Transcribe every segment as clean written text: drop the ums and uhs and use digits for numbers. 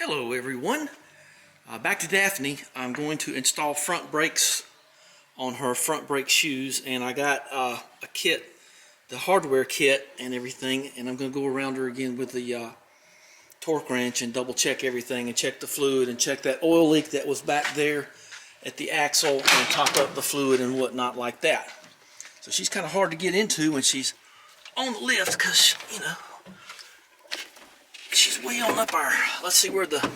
Hello everyone, back to Daphne. I'm going to install front brakes on her front brake shoes, and I got a kit, the hardware kit and everything, and I'm going to go around her again with the torque wrench and double check everything and check the fluid and check that oil leak that was back there at the axle and top up the fluid and whatnot like that. So she's kind of hard to get into when she's on the lift because, you know, she's way on up our, let's see where the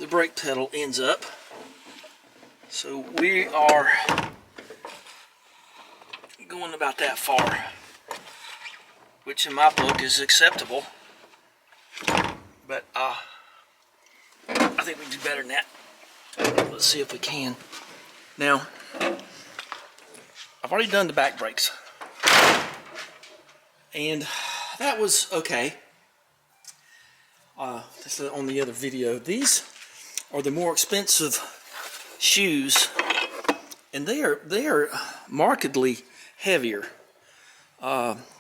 brake pedal ends up. So we are going about that far, which in my book is acceptable. But I think we can do better than that. Let's see if we can. Now, I've already done the back brakes, and that was okay. This is on the other video. These are the more expensive shoes, and they are markedly heavier.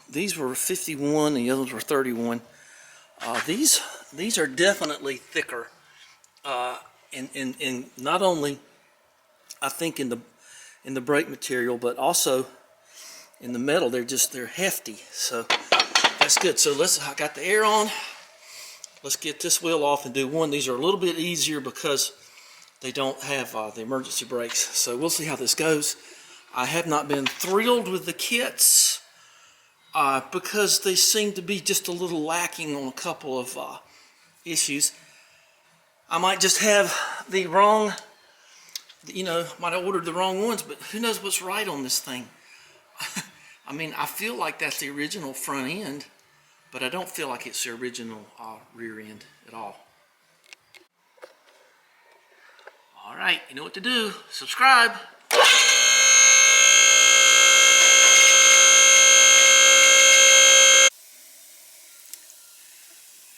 These were 51, the others were 31. These are definitely thicker, and not only I think in the brake material, but also in the metal. They're hefty, so that's good. So I got the air on. Let's get this wheel off and do one. These are a little bit easier because they don't have the emergency brakes. So we'll see how this goes. I have not been thrilled with the kits because they seem to be just a little lacking on a couple of issues. I might just have the wrong, might have ordered the wrong ones, but who knows what's right on this thing. I mean, I feel like that's the original front end, but I don't feel like it's the original rear end at all. All right, you know what to do. Subscribe.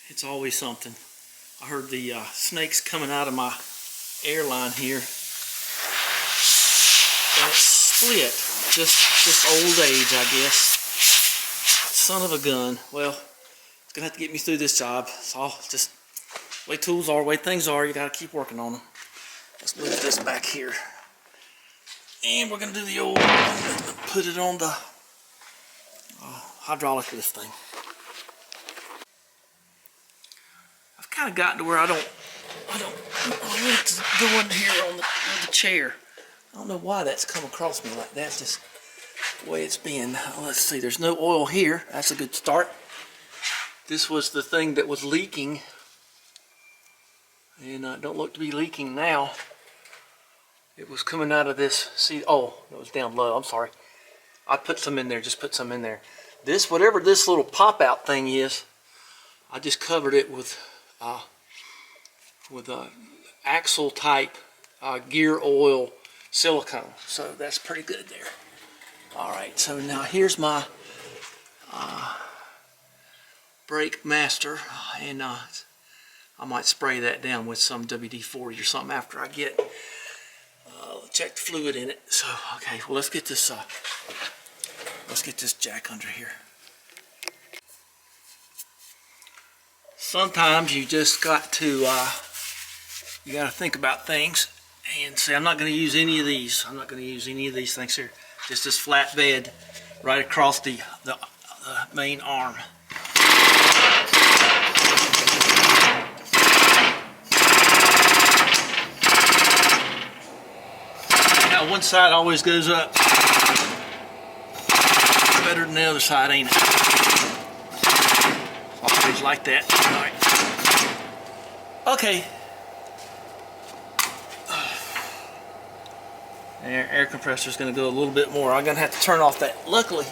It's always something. I heard the snakes coming out of my airline here. And it's split. Just old age, I guess. Son of a gun. Well, it's gonna have to get me through this job. So I'll just way tools are, way things are. You gotta keep working on them. Let's move this back here, and we're gonna do the old. Put it on the hydraulic of this thing. I've kind of gotten to where I want to go in here on the chair. I don't know why that's come across me like that. Just the way it's been. Let's see, there's no oil here. That's a good start. This was the thing that was leaking, and don't look to be leaking now. It was coming out of this. See, oh, it was down low. I'm sorry. I put some in there. Just put some in there. This, whatever this little pop out thing is, I just covered it with axle type gear oil silicone. So that's pretty good there. All right, so now here's my brake master, and I might spray that down with some WD-40 or something after I get check the fluid in it. So okay, well let's get this jack under here. Sometimes you just got to think about things and say, I'm not going to use any of these. I'm not going to use any of these things here. Just this flat bed right across the main arm. Now one side always goes up better than the other side, ain't it? Always like that. All right. Okay. Air compressor is going to go a little bit more. I'm going to have to turn off that. Luckily,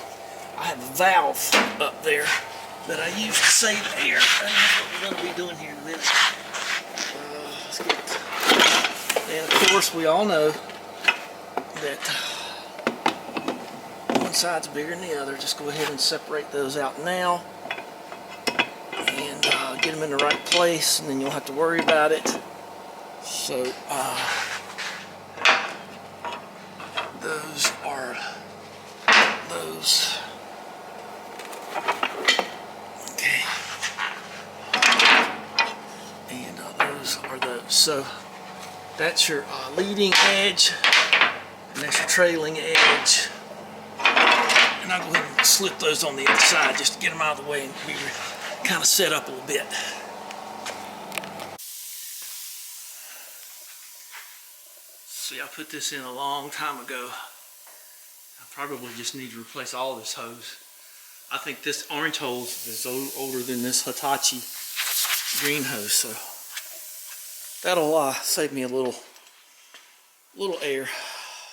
I have a valve up there that I use to save air. And that's what we're going to be doing here in a minute. Let's get it. And of course, we all know that one side's bigger than the other. Just go ahead and separate those out now. And get them in the right place, and then you'll have to worry about it. So, those are those. Okay. And those So that's your leading edge, and that's your trailing edge. And I'll go ahead and slip those on the other side just to get them out of the way and be kind of set up a little bit. See, I put this in a long time ago. I probably just need to replace all this hose. I think this orange hose is older than this Hitachi green hose, so that'll save me a little air.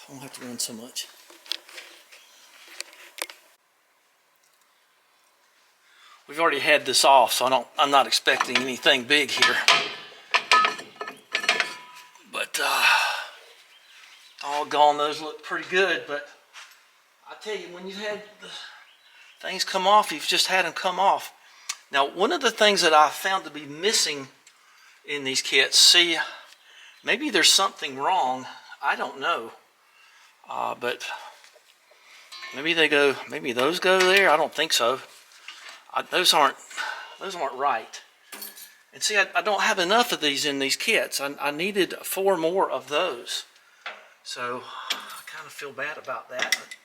I won't have to run so much. We've already had this off, so I'm not expecting anything big here. But doggone, those look pretty good. But I tell you, when you had the things come off, you've just had them come off. Now, one of the things that I found to be missing in these kits, see, maybe there's something wrong. I don't know. But maybe those go there. I don't think so. Those aren't right. And see, I don't have enough of these in these kits. I needed 4 more of those. So I kind of feel bad about that. But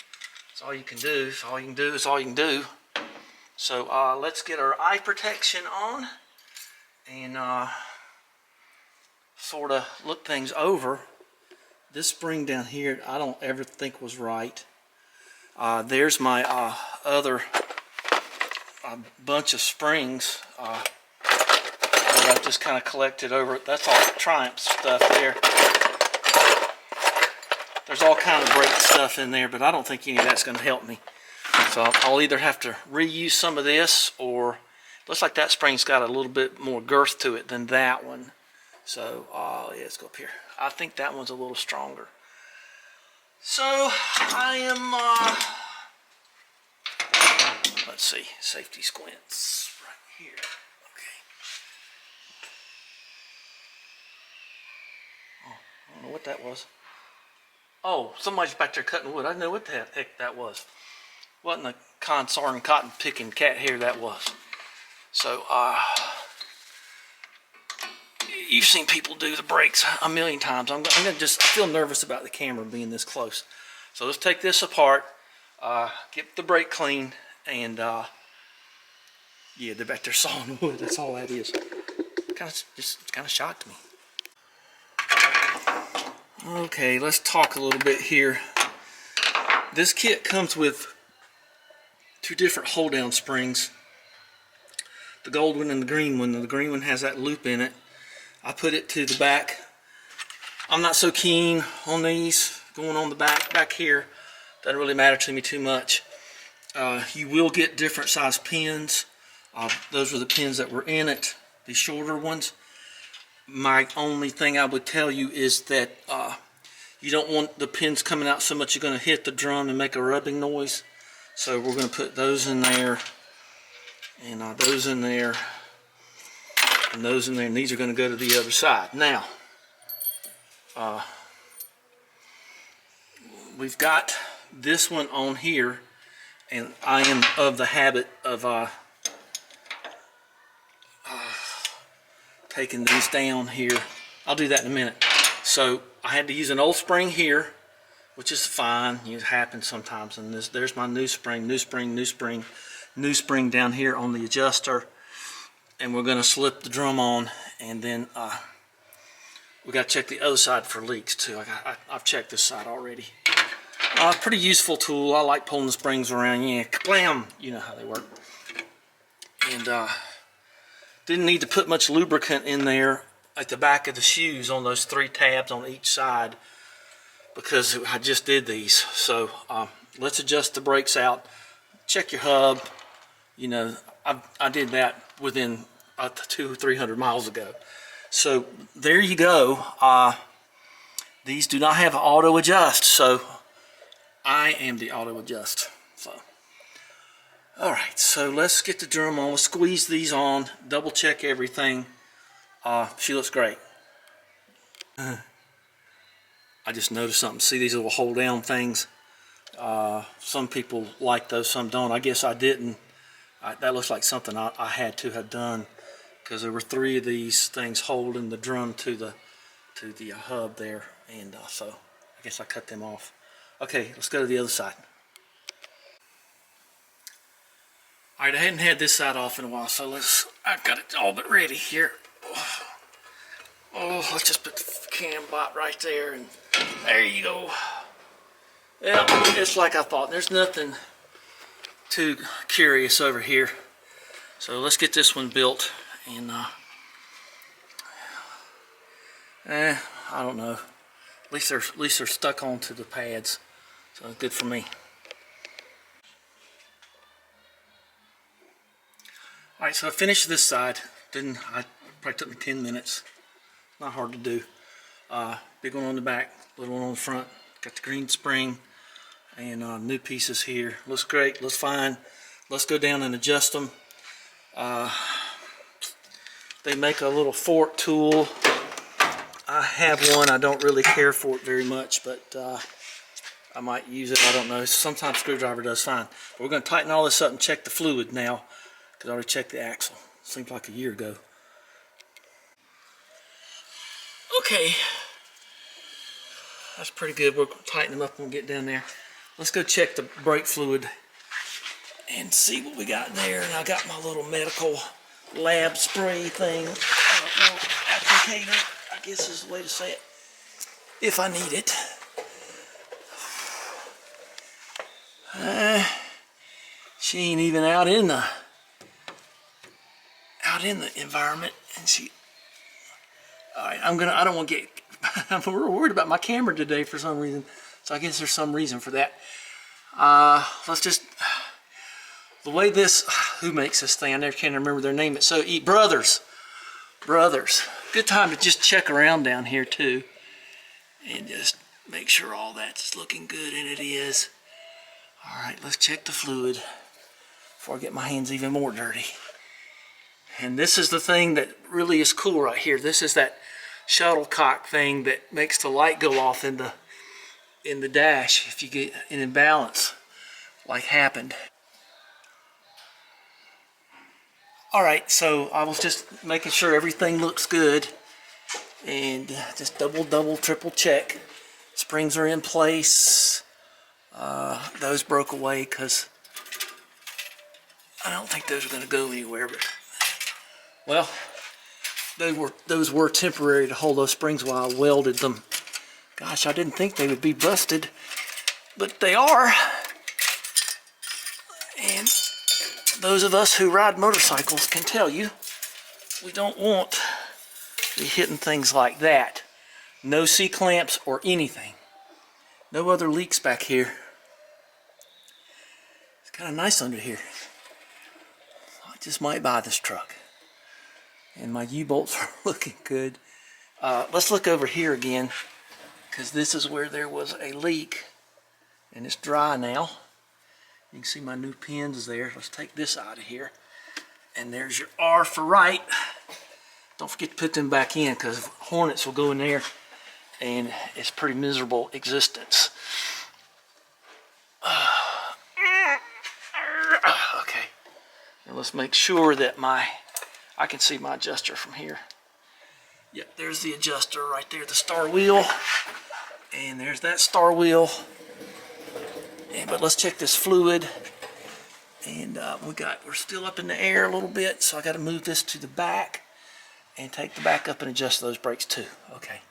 it's all you can do. It's all you can do is all you can do. So let's get our eye protection on and sort of look things over. This spring down here, I don't ever think was right. There's my other bunch of springs that I've just kind of collected over. That's all Triumph stuff there. There's all kind of brake stuff in there, but I don't think any of that's going to help me. So I'll either have to reuse some of this, or looks like that spring's got a little bit more girth to it than that one. So yeah, let's go up here. I think that one's a little stronger. So I am let's see, safety squints right here. Okay. Oh, I don't know what that was. Oh, somebody's back there cutting wood. I didn't know what the heck that was. Wasn't a consarn cotton picking cat hair, that was. So you've seen people do the brakes a million times. I'm gonna I feel nervous about the camera being this close. So let's take this apart, get the brake clean, and yeah, they're back there sawing wood. That's all that is. Just kind of shocked me. Okay, let's talk a little bit here. This kit comes with 2 different hold down springs. The gold one and the green one. The green one has that loop in it. I put it to the back. I'm not so keen on these going on the back here. Doesn't really matter to me too much. You will get different size pins. Those were the pins that were in it, the shorter ones. My only thing I would tell you is that you don't want the pins coming out so much you're going to hit the drum and make a rubbing noise. So we're going to put those in there, and those in there, and those in there, and these are going to go to the other side. Now, we've got this one on here, and I am of the habit of taking these down here. I'll do that in a minute. So I had to use an old spring here, which is fine. It happens sometimes. And there's my new spring down here on the adjuster. And we're going to slip the drum on, and then we got to check the other side for leaks too. I've checked this side already. Pretty useful tool. I like pulling the springs around. Yeah, kablam! You know how they work. And didn't need to put much lubricant in there at the back of the shoes on those 3 tabs on each side, because I just did these. So let's adjust the brakes out. Check your hub. You know, I did that within 200 or 300 miles ago. So there you go. These do not have auto adjust, so I am the auto adjust. So all right, so let's get the drum on. Let's squeeze these on, double check everything. She looks great. I just noticed something. See these little hold down things? Some people like those, some don't. I guess I didn't. That looks like something I had to have done, because there were 3 of these things holding the drum to the hub there, and so I guess I cut them off. Okay, let's go to the other side. All right, I hadn't had this side off in a while, so I've got it all but ready here. Oh, let's just put the cam bot right there, and there you go. Yeah, it's like I thought. There's nothing too curious over here. So let's get this one built, and I don't know. At least they're stuck onto the pads, so good for me. All right, so I finished this side. I probably took me 10 minutes. Not hard to do. Big one on the back, little one on the front. Got the green spring and new pieces here. Looks great, looks fine. Let's go down and adjust them. They make a little fork tool. I have one. I don't really care for it very much, but I might use it. I don't know. Sometimes screwdriver does fine. But we're going to tighten all this up and check the fluid now, because I already checked the axle. Seems like a year ago. Okay, that's pretty good. We'll tighten them up when we get down there. Let's go check the brake fluid and see what we got there. And I got my little medical lab spray thing, applicator, I guess is the way to say it, if I need it. She ain't even out in the environment, and she. All right, I don't want to get. I'm worried about my camera today for some reason, so I guess there's some reason for that. Let's just. The way this, who makes this thing? I never can remember their name. It's so Brothers. Good time to just check around down here too, and just make sure all that's looking good, and it is. All right, let's check the fluid before I get my hands even more dirty. And this is the thing that really is cool right here. This is that shuttlecock thing that makes the light go off in the dash if you get an imbalance like happened. All right, so I was just making sure everything looks good, and just double, triple check. Springs are in place. Those broke away because I don't think those are going to go anywhere, but well, those were temporary to hold those springs while I welded them. Gosh, I didn't think they would be busted, but they are. And those of us who ride motorcycles can tell you, we don't want to be hitting things like that. No C-clamps or anything. No other leaks back here. It's kind of nice under here. I just might buy this truck. And my U-bolts are looking good. Let's look over here again, because this is where there was a leak, and it's dry now. You can see my new pins there. Let's take this out of here. And there's your R for right. Don't forget to put them back in, because hornets will go in there, and it's pretty miserable existence. Okay. And let's make sure that I can see my adjuster from here. Yep, there's the adjuster right there, the star wheel. And there's that star wheel. But let's check this fluid. And we're still up in the air a little bit, so I got to move this to the back and take the back up and adjust those brakes too. Okay.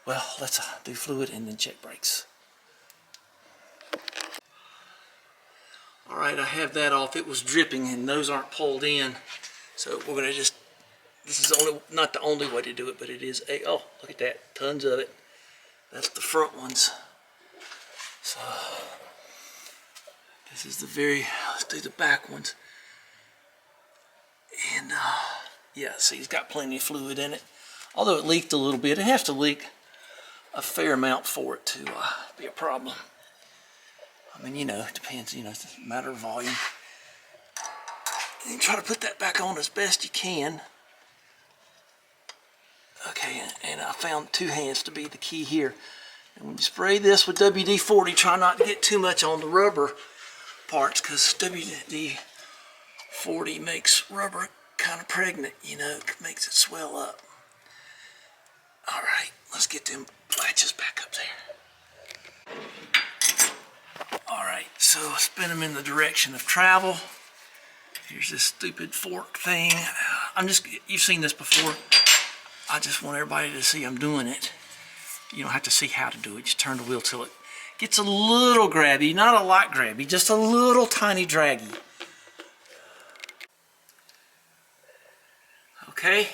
Well, let's do fluid and then check brakes. All right, I have that off. It was dripping and those aren't pulled in. So we're going to just, this is not the only way to do it, but it is oh, look at that, tons of it. That's the front ones. So this is let's do the back ones. And yeah, see, it's got plenty of fluid in it. Although it leaked a little bit, it has to leak a fair amount for it to be a problem. I mean, it depends, it's a matter of volume. And try to put that back on as best you can. Okay, and I found 2 hands to be the key here. And when you spray this with WD-40, try not to get too much on the rubber parts, because WD-40 makes rubber kind of pregnant, you know, it makes it swell up. All right, let's get them latches back up there. All right, so spin them in the direction of travel. Here's this stupid fork thing. You've seen this before. I just want everybody to see I'm doing it. You don't have to see how to do it. Just turn the wheel till it gets a little grabby, not a lot grabby, just a little tiny draggy. Okay,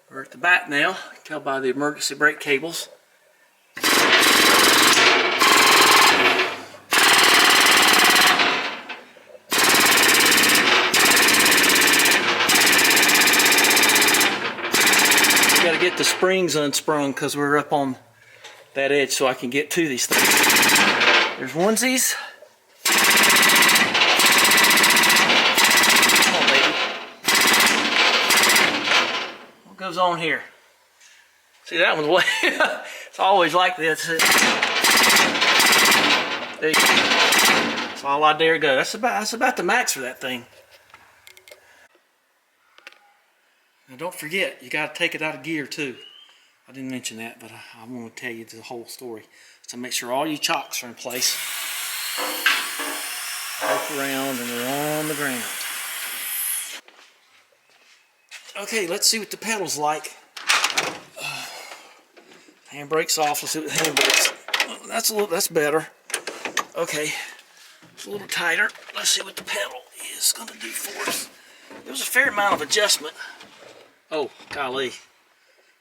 we're at the back now. You can tell by the emergency brake cables. Got to get the springs unsprung because we're up on that edge so I can get to these things. There's onesies. Come on, baby. What goes on here? See, that one's way. It's always like this. There you go. That's all I dare go. That's about the max for that thing. Now don't forget, you got to take it out of gear too. I didn't mention that, but I want to tell you the whole story. So make sure all your chocks are in place. Look around and they're on the ground. Okay, let's see what the pedal's like. Handbrake's off. Let's see what the handbrake's. That's better. Okay, it's a little tighter. Let's see what the pedal is going to do for us. There was a fair amount of adjustment. Oh, golly,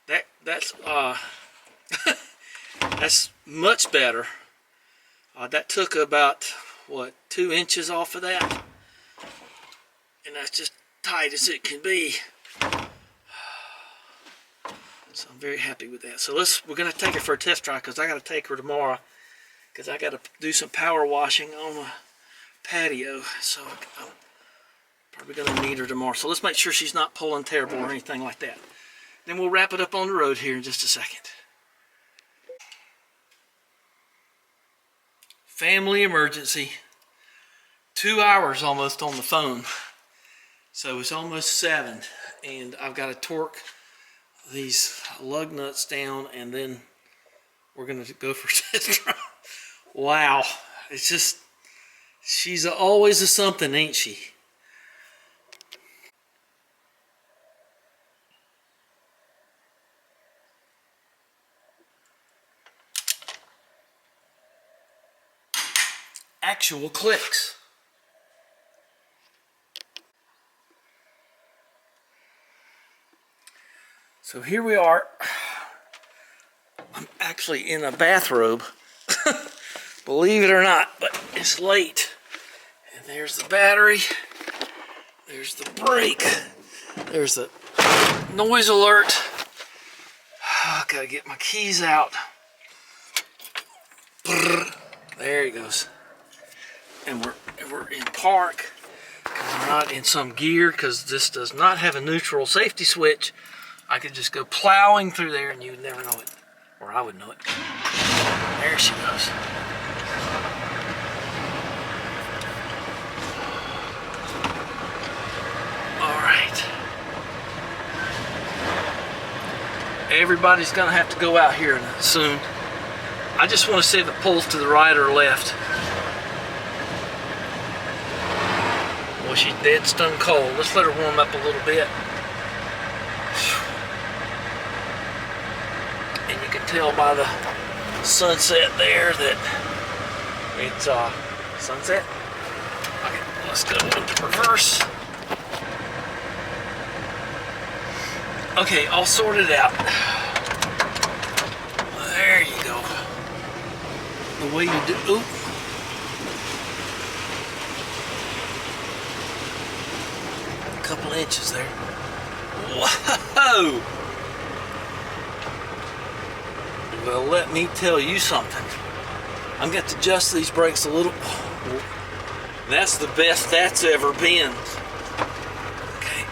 that's that's much better. That took about, what, 2 inches off of that, and that's just tight as it can be. So I'm very happy with that. So we're gonna take her for a test drive because I got to take her tomorrow because I got to do some power washing on the patio. So I'm probably going to need her tomorrow. So let's make sure she's not pulling terrible or anything like that. Then we'll wrap it up on the road here in just a second. Family emergency. 2 hours almost on the phone. So it's almost 7. And I've got to torque these lug nuts down and then we're going to go for a test drive. Wow. It's just, she's always a something, ain't she? Actual clicks. So here we are. I'm actually in a bathrobe, believe it or not, but it's late. And there's the battery, there's the brake, there's the noise alert. Gotta get my keys out. There he goes. And we're in park because we're not in some gear because this does not have a neutral safety switch. I could just go plowing through there and you would never know it, or I would know it. There she goes. All right. Everybody's gonna have to go out here soon. I just want to see if it pulls to the right or left. Well, she's dead stone cold. Let's let her warm up a little bit. And you can tell by the sunset there that it's sunset. Okay, let's go into reverse. Okay, all sorted out. There you go. The way you do. Oop. Couple inches there. Whoa! Well, let me tell you something. I'm going to adjust these brakes a little. That's the best that's ever been. Okay.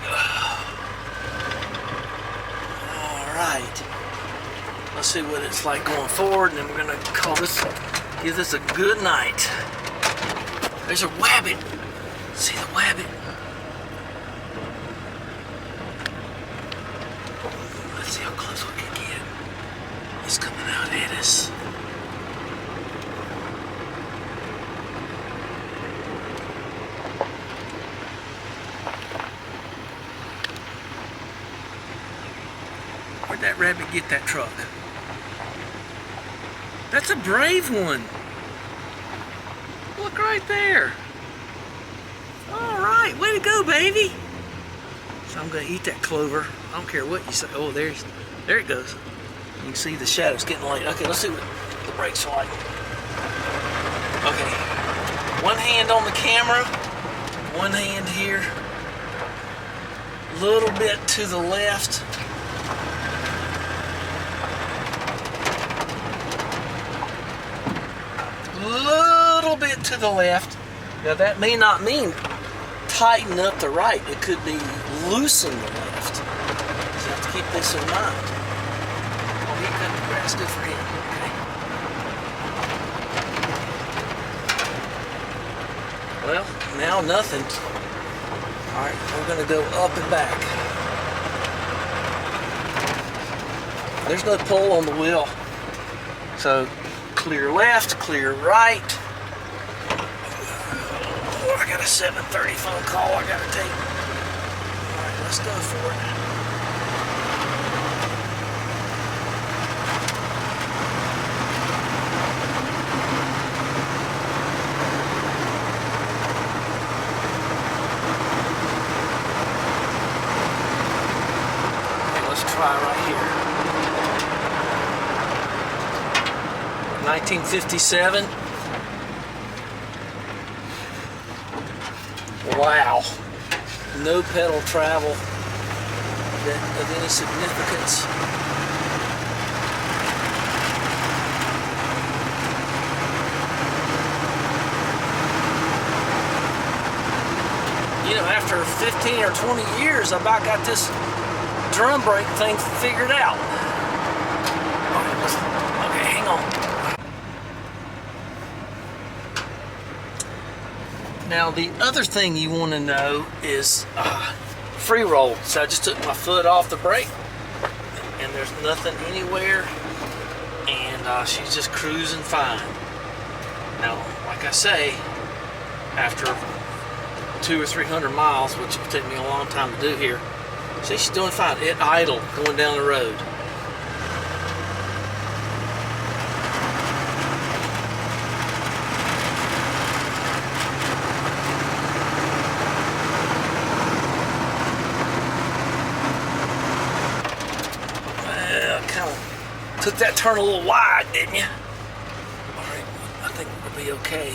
All right. Let's see what it's like going forward, and then we're going to give this a good night. There's a wabbit. See the wabbit? Let's see how close we can get. He's coming out at us. Where'd that rabbit get that truck? That's a brave one. Look right there. All right, way to go, baby. So I'm gonna eat that clover. I don't care what you say. Oh, there it goes. You can see the shadows getting light. Okay, let's see what the brakes are like. Okay, one hand on the camera, one hand here. A little bit to the left. Little bit to the left. Now that may not mean tighten up the right. It could be loosen the left. So you have to keep this in mind. Oh, he cut the grass. Good for him. Okay. Well, now nothing. All right, we're going to go up and back. There's no pull on the wheel. So clear left, clear right. Oh, I got a 7:30 phone call I gotta take. All right, let's go for it. Okay, let's try right here. 1957. Wow. No pedal travel of any significance. You know, after 15 or 20 years, I about got this drum brake thing figured out. Okay, hang on. Now the other thing you want to know is free roll. So I just took my foot off the brake and there's nothing anywhere, and she's just cruising fine. Now, like I say, after 200 or 300 miles, which will take me a long time to do here, see, she's doing fine. It idle going down the road. Took that turn a little wide, didn't you? Alright, I think we'll be okay.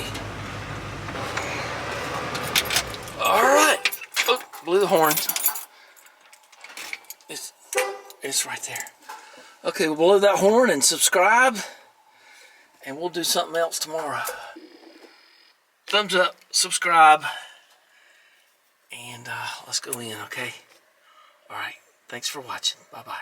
Alright. Oh, blew the horn. It's right there. Okay, we'll blow that horn and subscribe, and we'll do something else tomorrow. Thumbs up, subscribe, and let's go in, okay? Alright, thanks for watching. Bye-bye.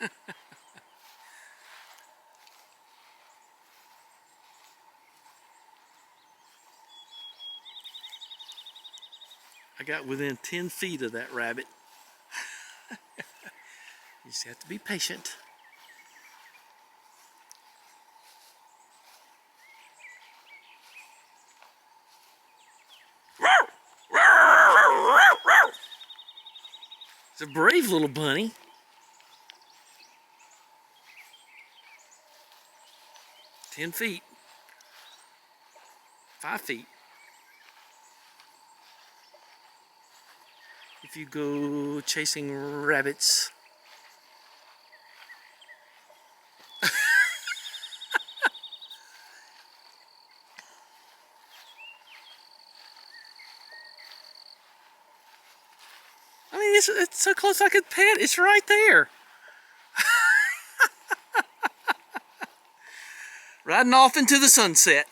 I got within 10 feet of that rabbit. You just have to be patient. It's a brave little bunny. 10 feet. 5 feet. If you go chasing rabbits. I mean, it's so close I could pet. It's right there. Riding off into the sunset.